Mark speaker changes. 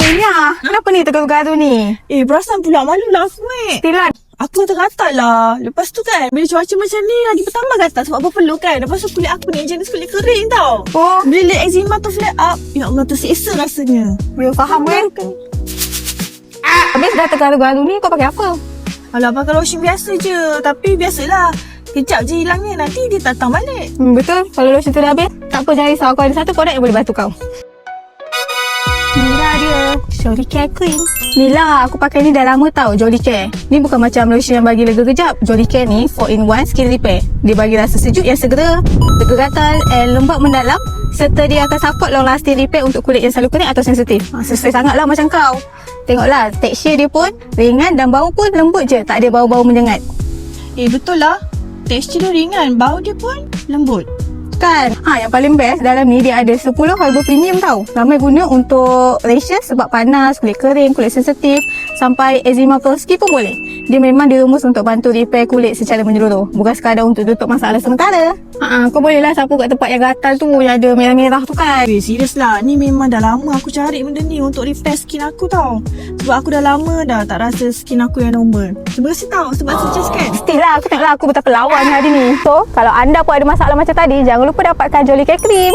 Speaker 1: Nia, kenapa ni tergaru-garu ni?
Speaker 2: Perasan pula malu lah aku
Speaker 1: Stilan.
Speaker 2: Aku tergatal lah. Lepas tu kan, bila cuaca macam ni lagi pertama gatal sebab berpeluh kan. Lepas tu kulit aku ni jenis kulit kering tau.
Speaker 1: Oh,
Speaker 2: Bila eczema tu flare up, ya Allah tersiksa rasanya.
Speaker 1: boleh faham kan? Habis dah tergaru-garu ni kau pakai apa?
Speaker 2: Alah, pakai lotion biasa je. Tapi biasalah, kejap je hilangnya. Nanti dia datang balik.
Speaker 1: Betul. Kalau lotion tu dah habis, tak apa jangan risau. Aku ada satu produk yang boleh bantu kau. Inilah dia, Jolly Care Cream. Ni lah, aku pakai ni dah lama tau, Jolly Care. Ni bukan macam lotion yang bagi lega kejap. Jolly Care ni 4-in-1 skin repair. Dia bagi rasa sejuk yang segera, lega gatal, lembab mendalam, serta dia akan support long lasting repair untuk kulit yang selalu kering atau sensitif. Sesuai sangat lah macam kau. Tengoklah, tekstur dia pun ringan dan bau pun lembut je. Tak ada bau-bau menyengat.
Speaker 2: Betul lah. Tekstur dia ringan, bau dia pun lembut.
Speaker 1: Kan? Yang paling best dalam ni dia ada 10 herbal premium tau. Ramai guna untuk rashes sebab panas, kulit kering, kulit sensitif, sampai eczema prone skin pun boleh. Dia memang dirumus untuk bantu repair kulit secara menyeluruh. Bukan sekadar untuk tutup masalah sementara. Kau boleh lah sapu kat tempat yang gatal tu, yang ada merah-merah tu kan.
Speaker 2: Serius lah. Ni memang dah lama aku cari benda ni untuk repair skin aku tau. Sebab aku dah lama dah tak rasa skin aku yang normal. Terima kasih tau sebab suggest kan.
Speaker 1: Mestilah, aku tengoklah aku betapa lawan hari ni. So, kalau anda pun ada masalah macam tadi, jangan lupa dapatkan Jolly Care Cream.